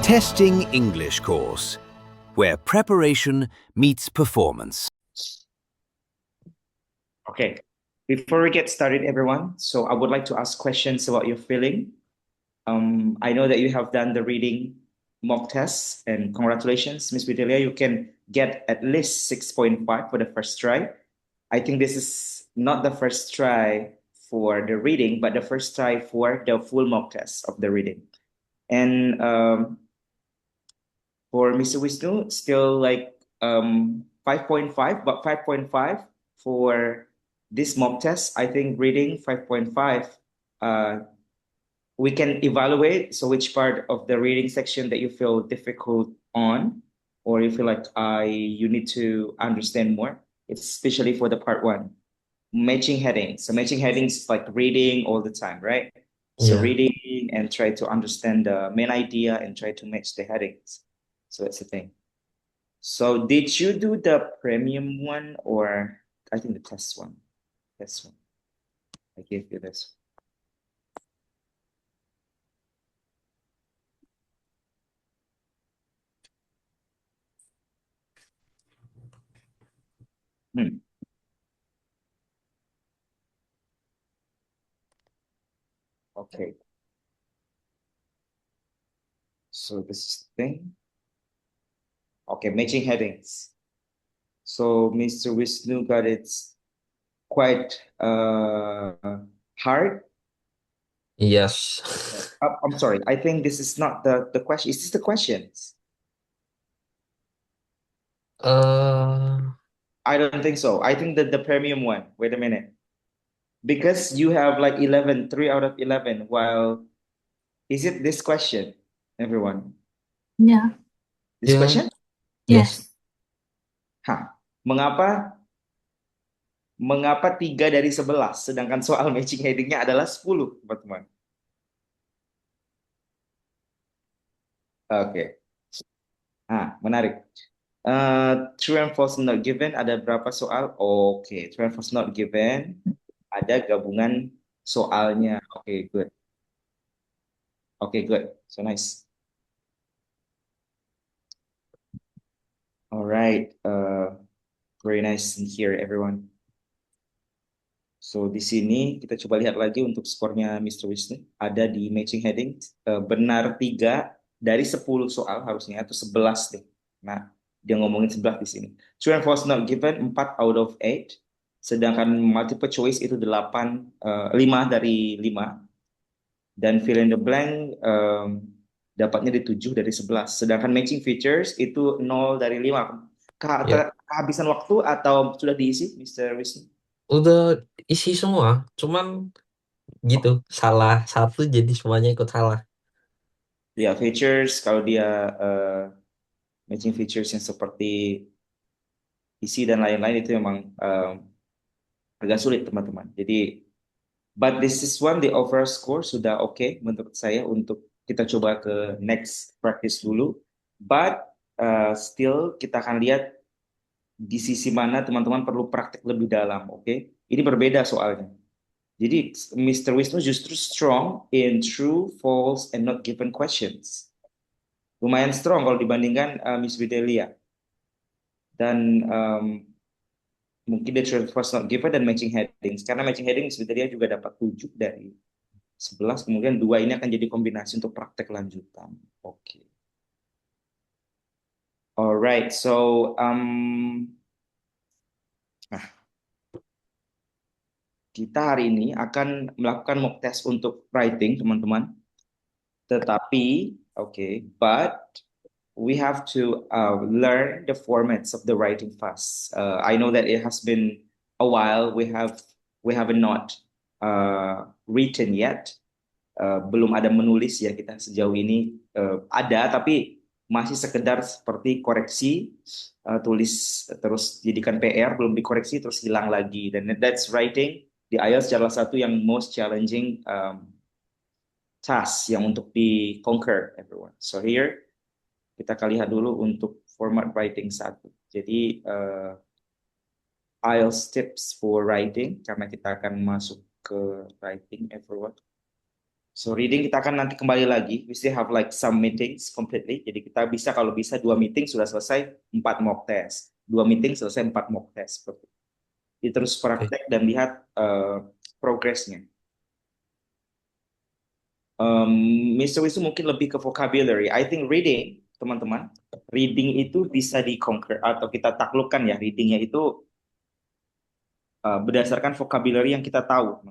Testing English course, where preparation meets performance. Okay, before we get started, everyone, so I would like to ask questions about your feeling. I know that you have done the reading mock tests, and congratulations, Miss Vidalia, you can get at least 6.5 for the first try. I think this is not the first try for the reading, but the first try for the full mock test of the reading. And for Mr. Wisnu, still like 5.5, but 5.5 for this mock test. I think reading 5.5, we can evaluate. So which part of the reading section that you feel difficult on, or you feel like you need to understand more, especially for the part one. Matching headings. So matching headings like reading all the time, right? So Yeah. reading and try to understand the main idea and try to match the headings. So that's the thing. So did you do the premium one or I think the test one? Test one. I gave you this. Hmm. Okay. So this is the thing. Okay, matching headings. So Mr. Wisnu got it quite hard. Yes. I'm sorry. I think this is not the question. Is this the questions? I don't think so. I think that the premium one. Wait a minute. Because you have like 11, 3 out of 11, while is it this question, everyone? Yeah. This Yeah. question? Yes. Hah. Mengapa 3 dari 11 sedangkan soal matching headingnya adalah 10, teman-teman? Oke. Menarik. True and false not given ada berapa soal? Oke, true and false not given ada gabungan soalnya. Oke, good. Oke, good. So nice. All right. Very nice in here, everyone. So di sini kita coba lihat lagi untuk skornya Mr. Wisnu. Ada di matching heading benar 3 dari 10 soal harusnya atau 11 deh. Nah, dia ngomongin 11 di sini. True and false not given 4 out of 8. Sedangkan multiple choice itu 5 dari 5. Dan fill in the blank dapatnya di 7 dari 11. Sedangkan matching features itu 0 dari 5. Kehabisan waktu atau sudah diisi, Mr. Wisnu? Udah isi semua, cuman gitu, salah satu jadi semuanya ikut salah. Ya, features kalau dia matching features yang seperti isi dan lain-lain itu memang agak sulit, teman-teman. Jadi, but this is one the overall score sudah oke menurut saya untuk kita coba ke next practice dulu. But still kita akan lihat di sisi mana teman-teman perlu praktek lebih dalam, oke? Ini berbeda soalnya. Jadi Mr. Wisnu justru strong in true, false, and not given questions. Lumayan strong kalau dibandingkan Miss Videlia. Dan mungkin the true, false, not given dan matching headings. Karena matching headings Miss Videlia juga dapat 7 dari 11. Kemudian 2 ini akan jadi kombinasi untuk praktek lanjutan. Oke. Alright, so kita hari ini akan melakukan mock test untuk writing, teman-teman. Tetapi, but we have to learn the formats of the writing fast. I know that it has been a while. We haven't not written yet. Belum ada menulis ya kita sejauh ini. Ada tapi masih sekedar seperti koreksi, tulis terus jadikan PR, belum dikoreksi terus hilang lagi. Dan that's writing di IELTS salah satu yang most challenging task yang untuk di conquer, everyone. So here kita akan lihat dulu untuk format writing 1. Jadi IELTS tips for writing karena kita akan masuk ke writing, everyone. So reading kita akan nanti kembali lagi. We still have like some meetings completely. Jadi kita bisa kalau bisa 2 meeting sudah selesai 4 mock test. 2 meeting selesai 4 mock test. Seperti itu. Jadi terus Oke. praktek dan lihat progresnya. Mr. Wisu mungkin lebih ke vocabulary. I think reading, teman-teman, reading itu bisa di-conquer atau kita taklukkan ya. Readingnya itu berdasarkan vocabulary yang kita tahu.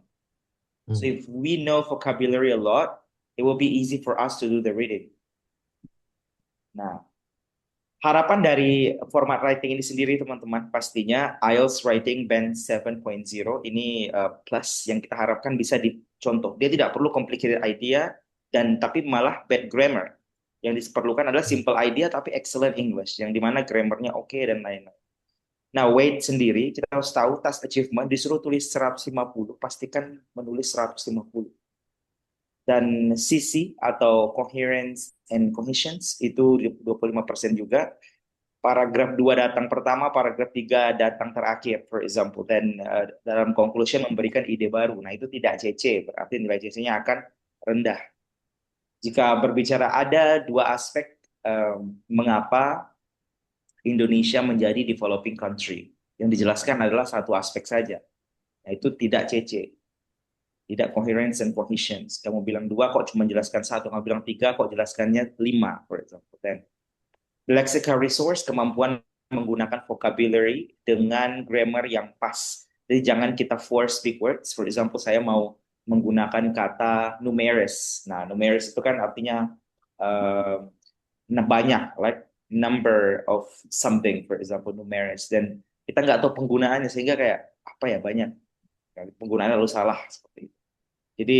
So Hmm. if we know vocabulary a lot, it will be easy for us to do the reading. Nah, harapan dari format writing ini sendiri teman-teman, pastinya IELTS Writing Band 7.0 ini plus yang kita harapkan bisa dicontoh. Dia tidak perlu complicated idea dan tapi malah bad grammar. Yang diperlukan adalah simple idea tapi excellent English, yang dimana grammarnya oke dan lain-lain. Nah, weight sendiri, kita harus tahu task achievement disuruh tulis 150, pastikan menulis 150. Dan CC atau coherence and cohesions itu 25% juga. Paragraf 2 datang pertama, paragraf 3 datang terakhir, for example. Dan dalam conclusion memberikan ide baru. Nah, itu tidak CC, berarti nilai CC-nya akan rendah. Jika berbicara ada 2 aspek mengapa Indonesia menjadi developing country. Yang dijelaskan adalah 1 aspek saja, yaitu tidak CC, tidak coherence and cohesions. Kamu bilang 2 kok cuma jelaskan 1, kamu bilang 3 kok jelaskannya 5, for example. Dan lexical resource, kemampuan menggunakan vocabulary dengan grammar yang pas. Jadi jangan kita force big words. For example, saya mau menggunakan kata numerous. Nah, numerous itu kan artinya banyak, like number of something, for example, numerous. Dan kita nggak tahu penggunaannya, sehingga kayak apa ya, banyak. Penggunaannya lalu salah, seperti itu. Jadi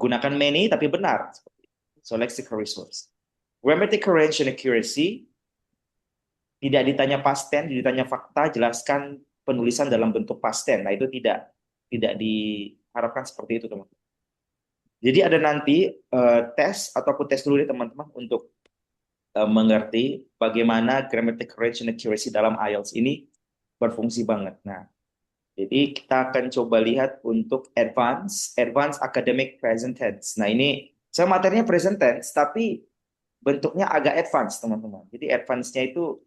gunakan many tapi benar. So lexical resource. Grammatical range and accuracy, tidak ditanya past tense, ditanya fakta, jelaskan penulisan dalam bentuk past tense. Nah, itu tidak diharapkan seperti itu, teman-teman. Jadi ada nanti tes ataupun tes dulu nih teman-teman untuk mengerti bagaimana grammatical range and accuracy dalam IELTS ini berfungsi banget. Nah, jadi kita akan coba lihat untuk advanced academic present tense. Nah, ini saya materinya present tense tapi bentuknya agak advance, teman-teman. Jadi advance-nya itu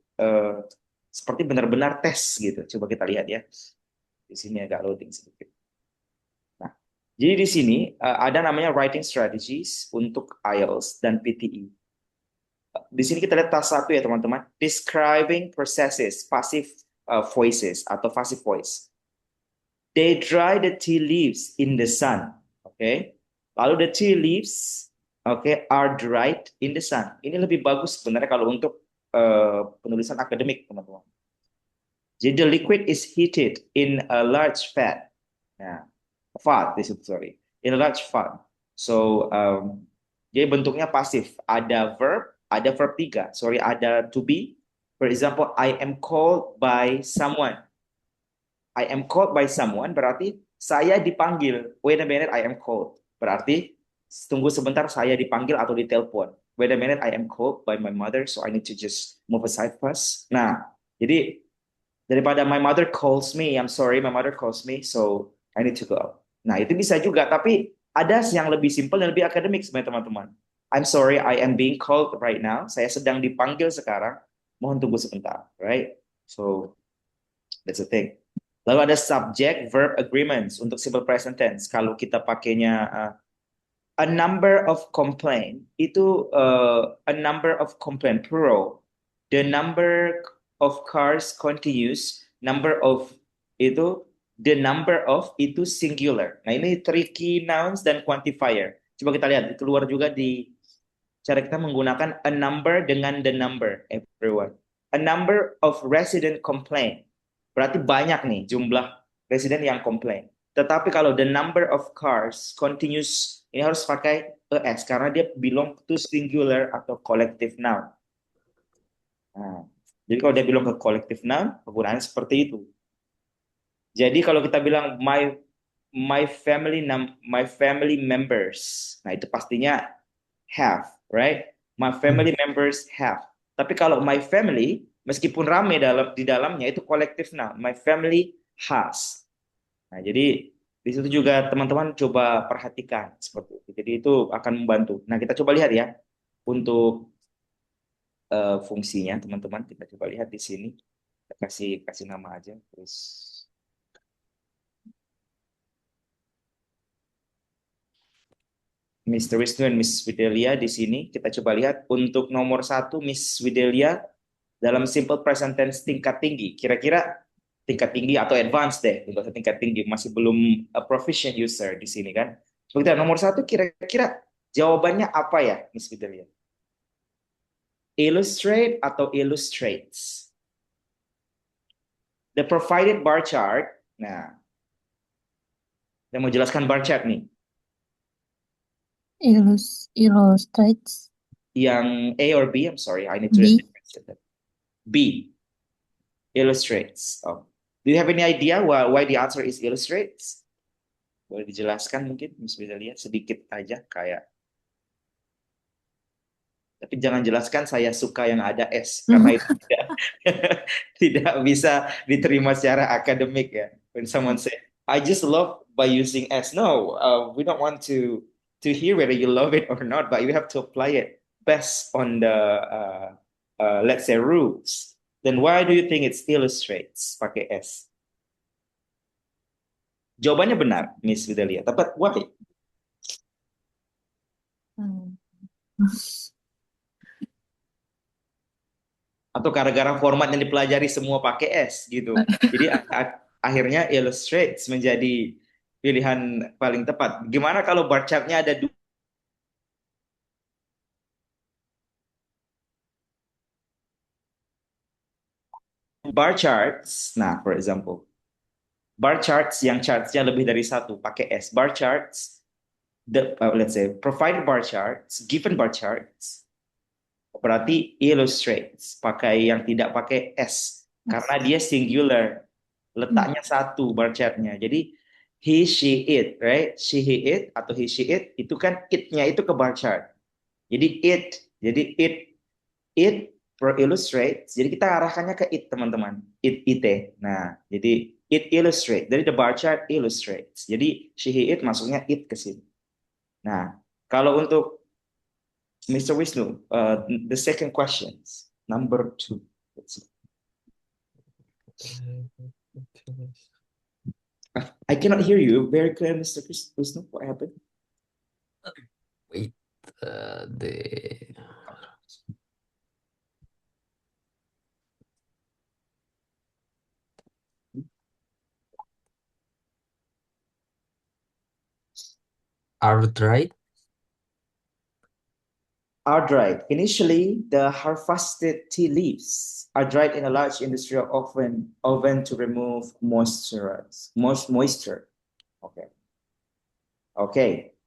seperti benar-benar tes gitu. Coba kita lihat ya. Di sini agak loading sedikit. Nah, jadi di sini ada namanya writing strategies untuk IELTS dan PTE. Di sini kita lihat task 1 ya, teman-teman. Describing processes, passive voices atau passive voice. They dry the tea leaves in the sun. Oke. Lalu the tea leaves are dried in the sun. Ini lebih bagus sebenarnya kalau untuk penulisan akademik, teman-teman. Jadi the liquid is heated in a large vat. Nah, in a large vat. So jadi bentuknya pasif. Ada verb 3. Ada to be. For example, I am called by someone. I am called by someone berarti saya dipanggil. Wait a minute, I am called. Berarti tunggu sebentar, saya dipanggil atau ditelepon. Wait a minute, I am called by my mother, so I need to just move aside first. Nah, jadi daripada my mother calls me, I'm sorry, my mother calls me, so I need to go. Nah, itu bisa juga, tapi ada yang lebih simpel dan lebih akademik sebenarnya, teman-teman. I'm sorry, I am being called right now. Saya sedang dipanggil sekarang. Mohon tunggu sebentar, right? So that's the thing. Lalu ada subject verb agreements untuk simple present tense. Kalau kita pakainya a number of complaint, itu a number of complaint plural. The number of cars continues, number of itu the number of itu singular. Nah, ini tricky nouns dan quantifier. Coba kita lihat keluar juga di cara kita menggunakan a number dengan the number, everyone. A number of resident complain. Berarti banyak nih jumlah residen yang komplain. Tetapi kalau the number of cars continues, ini harus pakai ES karena dia belong to singular atau collective noun. Nah, jadi kalau dia belong ke collective noun, penggunaannya seperti itu. Jadi kalau kita bilang my family members, nah itu pastinya have, right? My family members have. Tapi kalau my family, meskipun ramai di dalamnya itu collective noun. My family has. Nah, jadi Di situ juga teman-teman coba perhatikan seperti itu. Jadi itu akan membantu. Nah, kita coba lihat ya untuk fungsinya teman-teman. Kita coba lihat di sini. Kita kasih kasih nama aja. Terus Mr. Wisnu dan Miss Widelia di sini. Kita coba lihat untuk nomor satu Miss Widelia dalam simple present tense tingkat tinggi. Kira-kira tingkat tinggi atau advanced deh, tidak usah tingkat tinggi, masih belum a proficient user di sini kan. Seperti nomor satu kira-kira jawabannya apa ya, Miss Widelia? Illustrate atau illustrates? The provided bar chart. Nah, saya mau jelaskan bar chart nih. Illustrates. Yang A or B? I'm sorry, I need to B. B. Illustrates. Oh. Do you have any idea why the answer is illustrates? Boleh dijelaskan mungkin, Miss Widelia, sedikit aja kayak. Tapi jangan jelaskan saya suka yang ada S karena itu tidak bisa diterima secara akademik ya. When someone say, I just love by using S. No, we don't want to hear whether you love it or not, but you have to apply it best on the let's say rules. Then why do you think it illustrates pakai S? Jawabannya benar, Miss Widelia. Tapi why? Hmm. Atau gara-gara format yang dipelajari semua pakai S gitu. Jadi akhirnya illustrates menjadi pilihan paling tepat. Gimana kalau bar chart-nya ada dua bar charts? Nah, for example, bar charts yang charts-nya lebih dari satu pakai S. Bar charts, let's say provided bar charts, given bar charts, berarti illustrates pakai yang tidak pakai S karena dia singular, letaknya satu bar chartnya. Jadi he, she, it, right? She, he, it atau he, she, it itu kan it-nya itu ke bar chart. Jadi it per illustrates. Jadi kita arahkannya ke it teman-teman. It. Nah, jadi it illustrate. Dari the bar chart illustrates. Jadi she, he, it masuknya it ke sini. Nah, kalau untuk Mr. Wisnu, the second questions, number 2. Let's see. I cannot hear you very clear, Mr. Wisnu. What happened? Wait, the are right. Are dried. Initially, the harvested tea leaves are dried in a large industrial oven to remove moisture. Okay. Okay.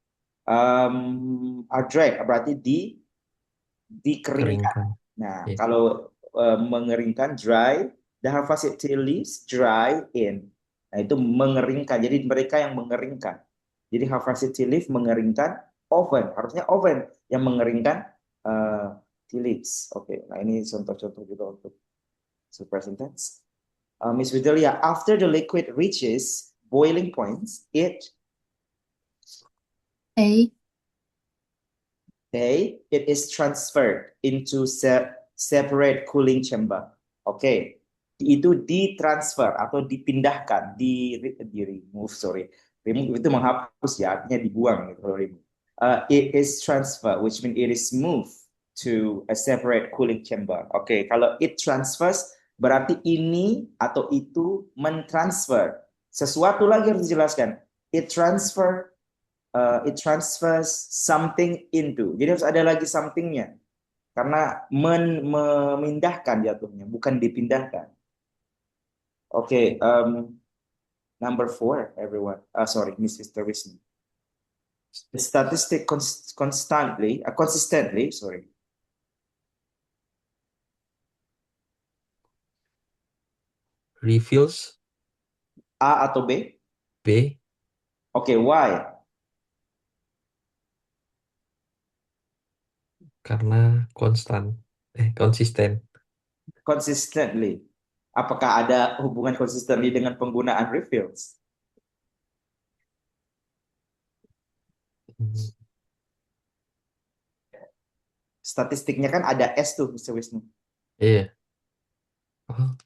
Are dried berarti dikeringkan. Keringkan. Nah, Yeah. kalau mengeringkan dry, the harvested tea leaves dry in. Nah, itu mengeringkan. Jadi mereka yang mengeringkan. Jadi harvested tea leaf mengeringkan oven. Harusnya oven yang mengeringkan tea leaves. Oke, nah ini contoh-contoh juga untuk present tense. Miss Widelia, after the liquid reaches boiling points, it is transferred into separate cooling chamber. Oke, itu ditransfer atau dipindahkan, remove, sorry. Remove itu menghapus ya, artinya dibuang gitu kalau remove. It is transfer, which means it is moved to a separate cooling chamber. Oke, kalau it transfers berarti ini atau itu mentransfer. Sesuatu lagi harus dijelaskan. It transfers something into. Jadi harus ada lagi somethingnya. Karena memindahkan jatuhnya, bukan dipindahkan. Oke, number 4, everyone. Sorry, Mr. Wisnu. The statistic consistently, sorry. Reveals. A atau B? B. Oke, why? Karena konsisten. Consistently. Apakah ada hubungan consistently dengan penggunaan reveals? Hmm. Statistiknya kan ada S tuh, Mr. Wisnu. Iya. Oh,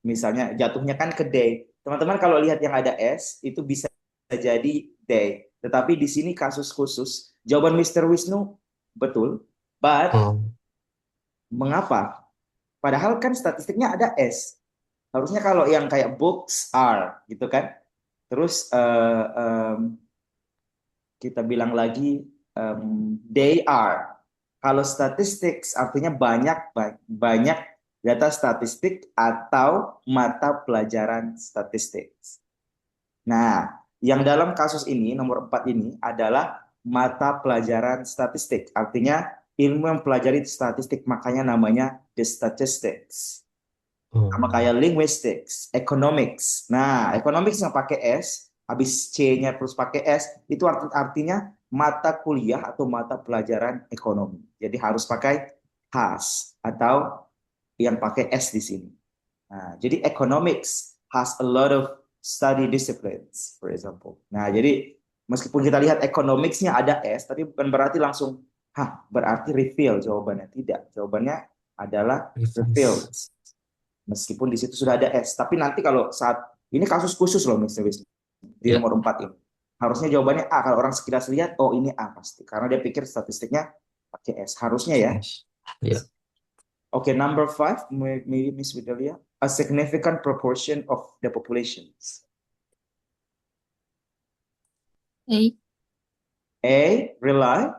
Misalnya jatuhnya kan ke day. Teman-teman kalau lihat yang ada S, itu bisa jadi day. Tetapi di sini kasus khusus, jawaban Mr. Wisnu betul, but oh, mengapa? Padahal kan statistiknya ada S. Harusnya kalau yang kayak books are, gitu kan. Terus kita bilang lagi they are. Kalau statistics artinya banyak data statistik atau mata pelajaran statistik. Nah, yang dalam kasus ini nomor 4 ini adalah mata pelajaran statistik. Artinya ilmu yang pelajari statistik, makanya namanya the statistics. Sama oh. kayak linguistics, economics. Nah, economics yang pakai S, habis C-nya terus pakai S, itu artinya mata kuliah atau mata pelajaran ekonomi. Jadi harus pakai has atau yang pakai S di sini. Nah, jadi economics has a lot of study disciplines, for example. Nah, jadi meskipun kita lihat economics-nya ada S, tapi bukan berarti langsung, berarti reveal jawabannya. Tidak, jawabannya adalah revealed. Revise. Meskipun di situ sudah ada S. Tapi nanti kalau saat, ini kasus khusus loh, Mr. Wisnu, di Ya. nomor 4 ini. Harusnya jawabannya A. Kalau orang sekilas lihat, oh ini A pasti. Karena dia pikir statistiknya pakai S. Harusnya ya. Yes. Ya. Okay, number 5, maybe Miss Widalia. A significant proportion of the populations. A. A, rely.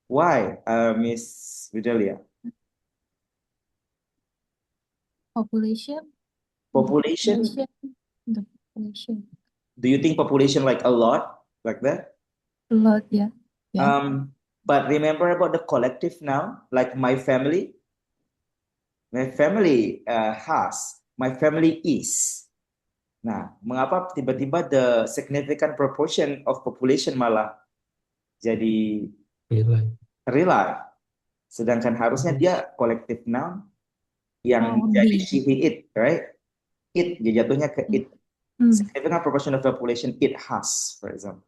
Why, Miss Widalia? Population. Population, The population. do you think population like a lot? Like that? A lot, yeah. Yeah. But remember about the collective now, like my family. My family has, my family is. Nah, mengapa tiba-tiba the significant proportion of population malah jadi Rely. rely? Sedangkan harusnya dia collective noun yang Oh, jadi B. she, he, it, right? It, dia jatuhnya ke it. Significant proportion of the population it has, for example.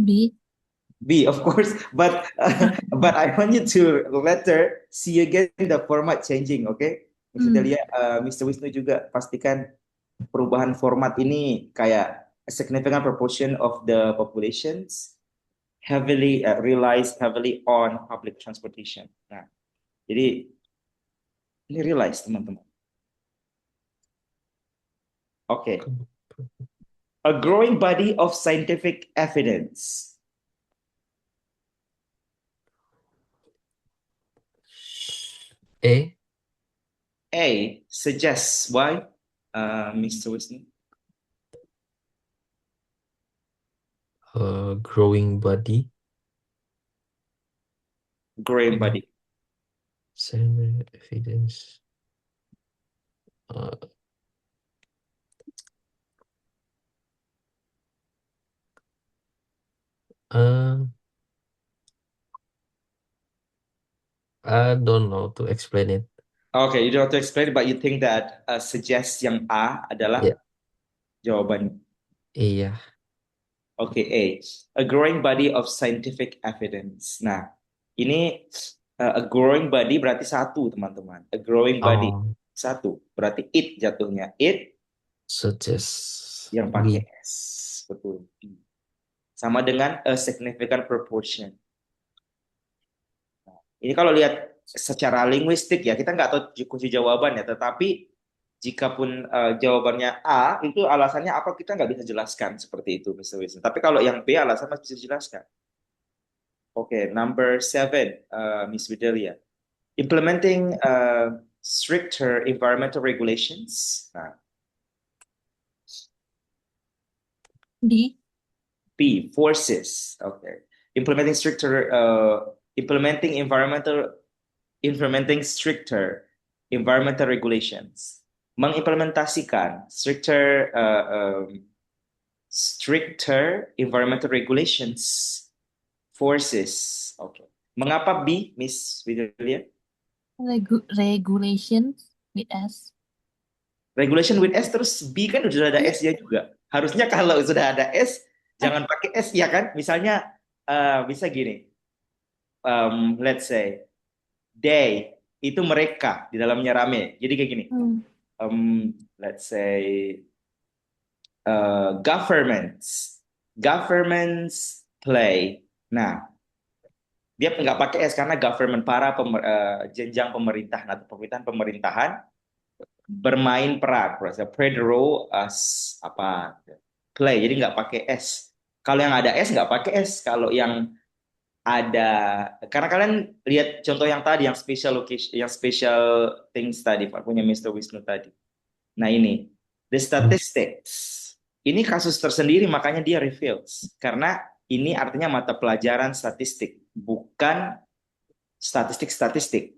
B. B, of course, but I want you to letter see again the format changing, okay? Misalnya Mr. Wisnu juga pastikan perubahan format ini kayak a significant proportion of the populations heavily relies heavily on public transportation. Nah, jadi ini realize teman-teman. Oke. A growing body of scientific evidence. A. A suggests why, Mr. Wisnu? Growing body. Growing body. Scientific evidence. I don't know to explain it. Okay, you don't have to explain, but you think that suggest yang A adalah Yeah. jawaban. Iya. Okay, A growing body of scientific evidence. Nah, ini a growing body berarti satu, teman-teman. A growing body satu, berarti it jatuhnya. It Suggest. yang pakai S, betul. Sama dengan a significant proportion. Nah, ini kalau lihat secara linguistik ya, kita nggak tahu kunci jawabannya, tetapi jikapun jawabannya A, itu alasannya apa kita nggak bisa jelaskan seperti itu, Mr. Wilson. Tapi kalau yang B, alasan masih bisa jelaskan. Oke, number 7, Miss Widelia. Implementing stricter environmental regulations. Nah, D. B, forces. Okay. Implementing stricter regulations. Mengimplementasikan stricter environmental regulations forces. Okay. Mengapa B, Miss Widelia? Regulations with S. Regulation with S terus B kan sudah ada S-nya juga. Harusnya kalau sudah ada S Jangan pakai S ya kan? Misalnya bisa gini. Let's say they itu mereka di dalamnya rame. Jadi kayak gini. Let's say governments play. Nah, dia nggak pakai S karena government jenjang pemerintahan atau pemerintahan bermain peran, play the role as apa play. Jadi nggak pakai S. Kalau yang ada S nggak pakai S. Kalau yang ada, karena kalian lihat contoh yang tadi, yang special location, yang special things tadi, Pak, punya Mr. Wisnu tadi. Nah ini, the statistics. Ini kasus tersendiri, makanya dia reveals. Karena ini artinya mata pelajaran statistik, bukan statistik-statistik.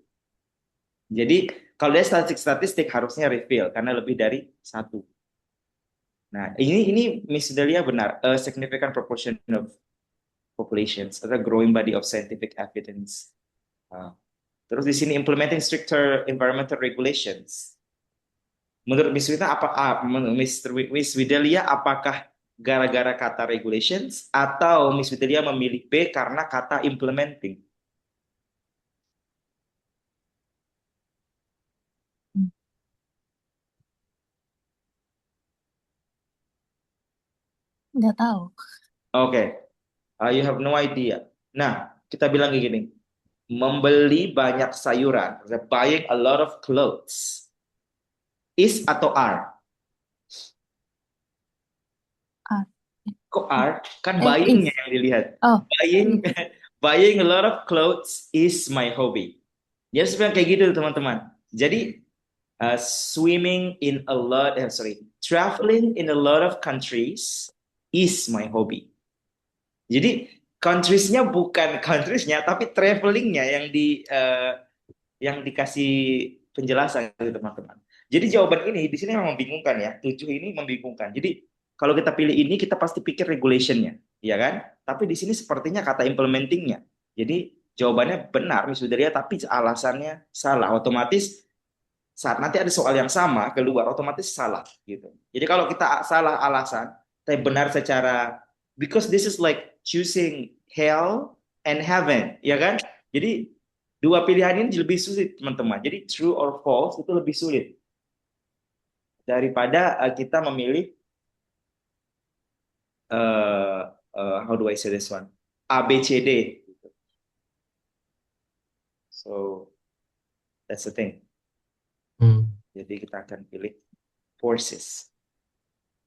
Jadi kalau dia statistik harusnya reveal, karena lebih dari satu. Nah ini Miss Delia benar, a significant proportion of populations, atau growing body of scientific evidence. Terus di sini implementing stricter environmental regulations. Menurut Miss Widelia, apakah gara-gara kata regulations atau Miss Widelia memilih B karena kata implementing? Nggak tahu. Oke, you have no idea. Nah, kita bilang kayak gini, membeli banyak sayuran, buying a lot of clothes, is atau are? Are. Kok are? Kan is. buyingnya yang dilihat. Oh, Buying a lot of clothes is my hobby. Jadi sebenarnya kayak gitu teman-teman. Jadi traveling in a lot of countries is my hobby. Jadi countries-nya bukan countries-nya, tapi travelingnya yang dikasih penjelasan gitu teman-teman. Jadi jawaban ini di sini memang membingungkan ya. 7 ini membingungkan. Jadi kalau kita pilih ini kita pasti pikir regulation-nya, ya kan? Tapi di sini sepertinya kata implementing-nya. Jadi jawabannya benar Miss Wideria, tapi alasannya salah. Otomatis saat nanti ada soal yang sama keluar, otomatis salah gitu. Jadi kalau kita salah alasan, tapi benar secara, because this is like choosing hell and heaven, ya kan? Jadi dua pilihan ini lebih sulit teman-teman. Jadi true or false itu lebih sulit daripada kita memilih how do I say this one, A B C D. So that's the thing. Jadi kita akan pilih forces.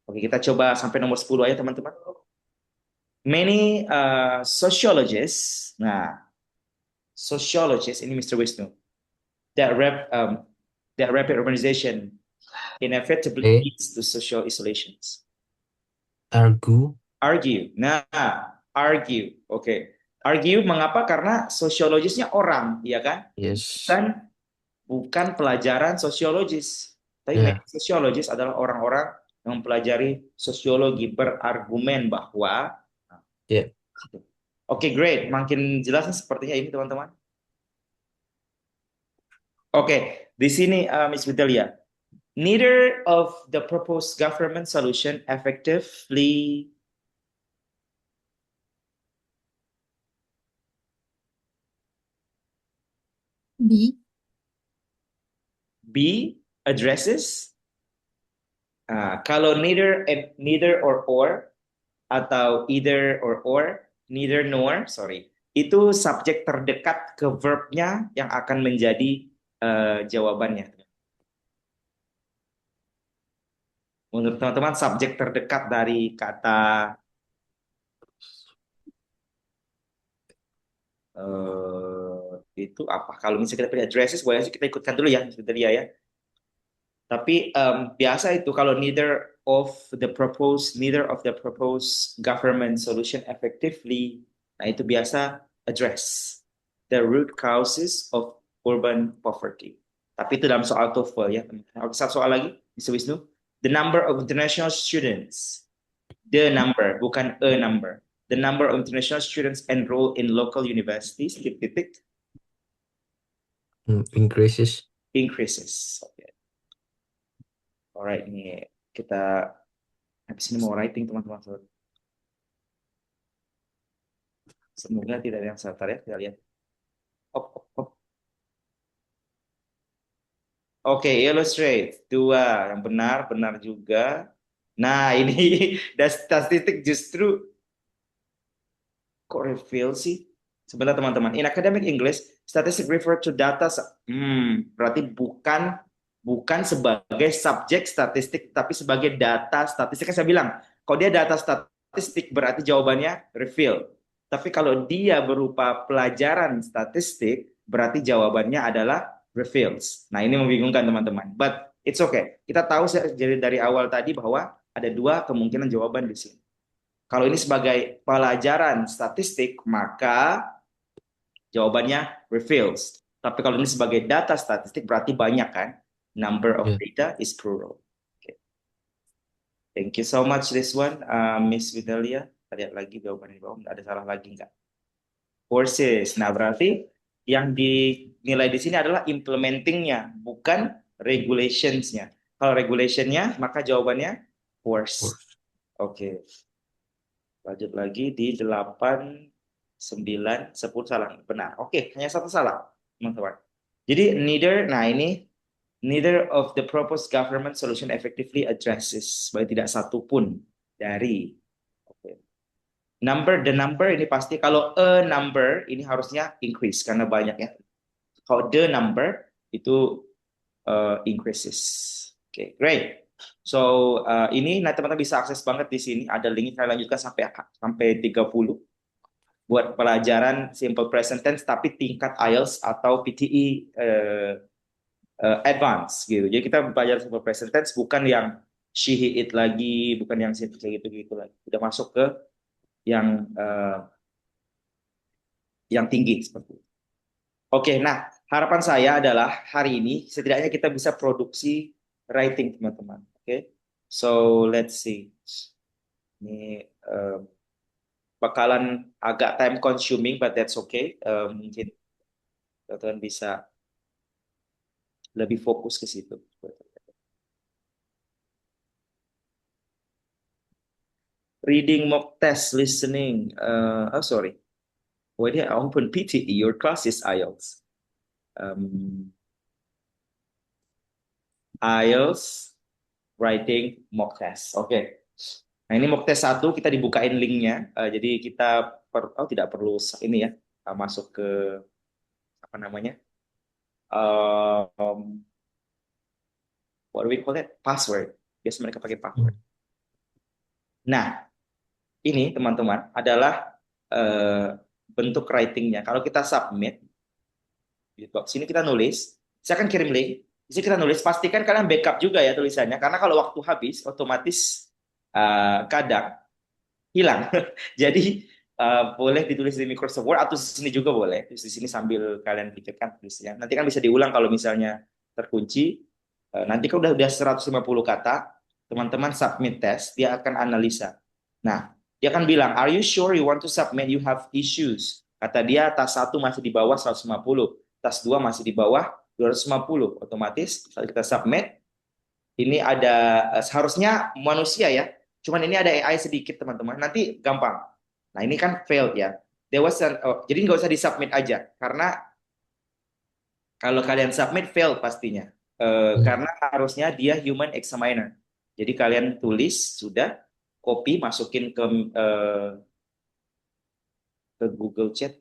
Oke, kita coba sampai nomor 10 aja teman-teman. Many sociologists, sociologists ini Mr. Wisnu, that rapid urbanization inevitably leads to social isolations. Argue. Nah, argue. Oke. Argue mengapa? Karena sosiologisnya orang, ya kan? Yes. Bukan pelajaran sosiologis. Tapi sosiologis adalah orang-orang yang mempelajari sosiologi, berargumen bahwa Oke, great. Makin jelas sepertinya ini teman-teman. Oke, di sini Miss Widelia. Neither of the proposed government solution effectively B addresses. Kalau neither or atau either or, neither nor, itu subjek terdekat ke verbnya yang akan menjadi jawabannya. Menurut teman-teman, subjek terdekat dari kata itu apa? Kalau misalnya kita pilih addresses, boleh sih kita ikutkan dulu ya, sebentar ya. Tapi biasa itu kalau neither of the proposed government solution effectively, nah itu biasa address the root causes of urban poverty. Tapi itu dalam soal TOEFL ya. Satu soal lagi, Mr. Wisnu. The number of international students, the number, bukan a number. The number of international students enrolled in local universities, increases. Okay. Alright, ini kita habis ini mau writing teman-teman. Semoga tidak ada yang salah ya. Kita lihat. Op, op, op. Oke, illustrate. 2. Yang benar juga. Nah, ini statistik justru kok reveal sih? Sebentar teman-teman. In academic English, statistics refer to data. Berarti bukan sebagai subjek statistik, tapi sebagai data statistik. Kan saya bilang, kalau dia data statistik berarti jawabannya reveal. Tapi kalau dia berupa pelajaran statistik, berarti jawabannya adalah reveals. Nah, ini membingungkan teman-teman. But it's okay. Kita tahu jadi dari awal tadi bahwa ada 2 kemungkinan jawaban di sini. Kalau ini sebagai pelajaran statistik, maka jawabannya reveals. Tapi kalau ini sebagai data statistik, berarti banyak kan? Number of Ya. data is plural. Okay. Thank you so much this one, Miss Vidalia. Kita lihat lagi jawabannya di bawah, nggak ada salah lagi nggak? Courses. Nah, berarti yang dinilai di sini adalah implementingnya, bukan regulations-nya. Kalau regulation-nya, maka jawabannya course. Oke. Lanjut lagi di 8, 9, 10 salah. Benar. Oke, hanya 1 salah, teman-teman. Jadi neither of the proposed government solution effectively addresses. Berarti tidak satu pun dari. Oke. The number ini pasti kalau a number ini harusnya increase karena banyak ya. Kalau the number itu increases. Oke, great. So ini nanti teman-teman bisa akses banget di sini. Ada link, saya lanjutkan sampai 30 buat pelajaran simple present tense tapi tingkat IELTS atau PTE advance gitu. Jadi kita belajar simple present tense bukan yang she, he, it lagi, bukan yang kayak gitu lagi. Udah masuk ke yang tinggi seperti itu. Oke, nah harapan saya adalah hari ini setidaknya kita bisa produksi writing teman-teman. Oke, so let's see. Ini bakalan agak time consuming, but that's okay. Mungkin teman-teman bisa lebih fokus ke situ. Reading, mock test, listening. Sorry. When I open PTE, your class is IELTS. IELTS, writing, mock test. Oke. Nah, ini mock test 1, kita dibukain linknya. Jadi kita tidak perlu ini ya, masuk ke apa namanya? What do we call it? Password. Biasa mereka pakai password. Nah, ini teman-teman adalah bentuk writingnya. Kalau kita submit, di box sini kita nulis, saya akan kirim link. Di sini kita nulis, pastikan kalian backup juga ya tulisannya, karena kalau waktu habis, otomatis kadang hilang. Jadi boleh ditulis di Microsoft Word atau di sini juga boleh. Di sini sambil kalian pikirkan tulisnya. Nanti kan bisa diulang kalau misalnya terkunci. Nanti kan udah 150 kata, teman-teman submit test, dia akan analisa. Nah, dia akan bilang, are you sure you want to submit? You have issues. Kata dia, tas 1 masih di bawah 150, tas 2 masih di bawah 250. Otomatis kalau kita submit, ini ada seharusnya manusia ya. Cuman ini ada AI sedikit teman-teman. Nanti gampang. Nah ini kan failed ya. Jadi nggak usah disubmit aja. Karena kalau kalian submit failed pastinya. Karena harusnya dia human examiner. Jadi kalian tulis sudah, copy masukin ke Google Chat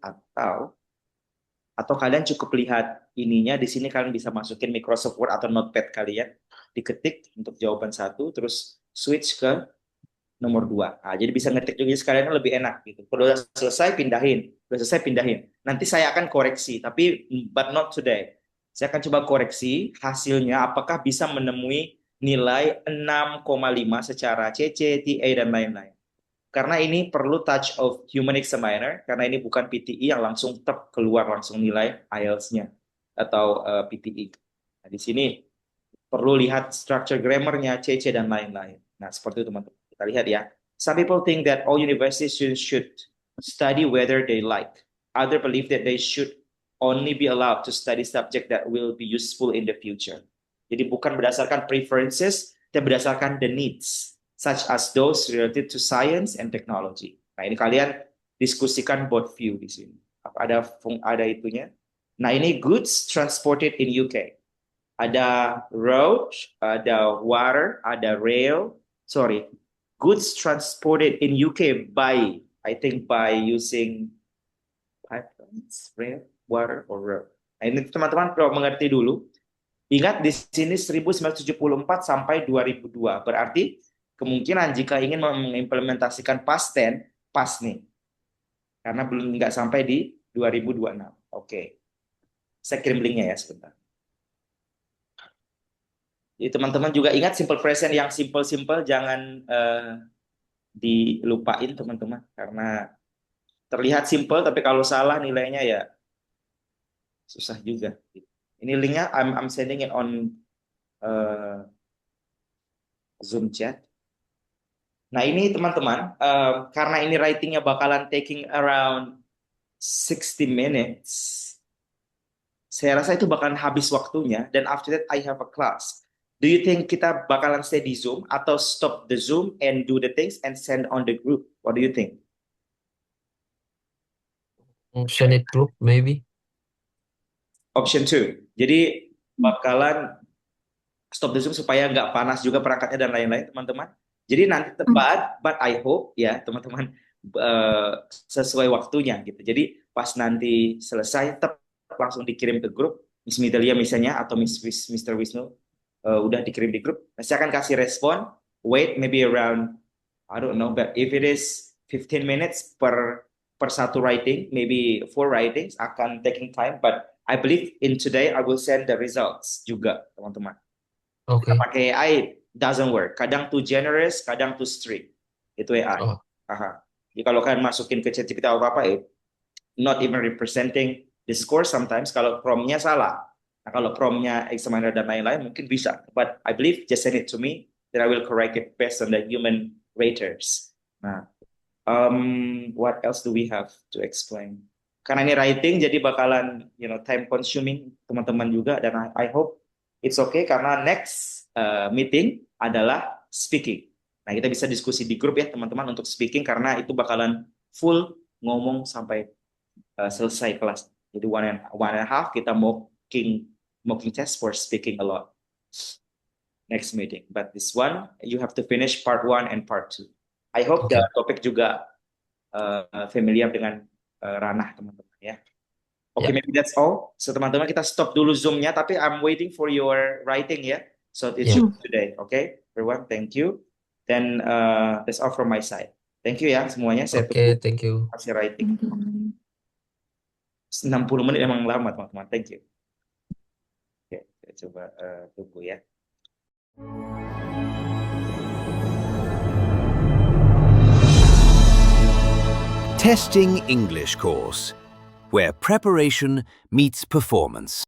atau kalian cukup lihat ininya di sini, kalian bisa masukin Microsoft Word atau Notepad kalian, diketik untuk jawaban 1, terus switch ke nomor 2. Nah, jadi bisa ngetik juga sekalian lebih enak gitu. Kalau udah selesai pindahin, Nanti saya akan koreksi, tapi but not today. Saya akan coba koreksi hasilnya apakah bisa menemui nilai 6,5 secara CC, TA dan lain-lain. Karena ini perlu touch of human examiner, karena ini bukan PTE yang langsung keluar langsung nilai IELTS-nya atau PTE. Nah, di sini perlu lihat structure grammar-nya, CC dan lain-lain. Nah, seperti itu teman-teman. Kita lihat ya. Some people think that all university students should study whether they like. Others believe that they should only be allowed to study subject that will be useful in the future. Jadi bukan berdasarkan preferences, tapi berdasarkan the needs, such as those related to science and technology. Nah, ini kalian diskusikan both view di sini. Ada itunya. Nah, ini goods transported in UK. Ada road, ada water, ada rail. Sorry, goods transported in UK by, I think by using pipelines, rail, water, or road. Nah, ini teman-teman perlu mengerti dulu. Ingat di sini 1974 sampai 2002. Berarti kemungkinan jika ingin mengimplementasikan past tense, pas nih. Karena belum nggak sampai di 2026. Oke. Saya kirim linknya ya sebentar. Jadi teman-teman juga ingat simple present yang simple-simple jangan dilupain teman-teman. Karena terlihat simple tapi kalau salah nilainya ya susah juga. Ini linknya I'm sending it on Zoom chat. Nah ini teman-teman, karena ini writingnya bakalan taking around 60 minutes, saya rasa itu bakalan habis waktunya, dan after that I have a class. Do you think kita bakalan stay di Zoom, atau stop the Zoom and do the things and send on the group? What do you think? Send it group maybe. Option 2. Jadi bakalan stop the Zoom supaya nggak panas juga perangkatnya dan lain-lain teman-teman. Jadi nanti but I hope ya teman-teman sesuai waktunya gitu. Jadi pas nanti selesai langsung dikirim ke grup Miss Midelia misalnya atau Mr. Wisnu udah dikirim di grup. Nah, saya akan kasih respon. Wait maybe around I don't know, but if it is 15 minutes per satu writing, maybe 4 writings akan taking time, but I believe in today I will send the results juga teman-teman. Oke. Pakai AI doesn't work. Kadang too generous, kadang too strict. Itu AI. Oh. Jadi kalau kalian masukin ke ChatGPT atau apa, not even representing the score sometimes kalau prompt-nya salah. Nah, kalau prompt-nya examiner dan lain-lain mungkin bisa. But I believe just send it to me, then I will correct it based on the human raters. Nah, what else do we have to explain? Karena ini writing jadi bakalan time consuming teman-teman juga, dan I hope it's okay karena next meeting adalah speaking. Nah, kita bisa diskusi di grup ya teman-teman untuk speaking karena itu bakalan full ngomong sampai selesai kelas. Jadi one and a half kita mocking test for speaking a lot. Next meeting. But this one you have to finish part 1 and part 2. I hope the topic juga familiar dengan ranah teman-teman ya. Okay, maybe that's all. So teman-teman kita stop dulu Zoom-nya, tapi I'm waiting for your writing ya. So it should be today, okay? Everyone, thank you. Then that's all from my side. Thank you ya semuanya. Saya Thank you. kasih writing. 60 menit emang lama teman-teman. Thank you. Oke, kita coba tunggu ya. Testing English course, where preparation meets performance.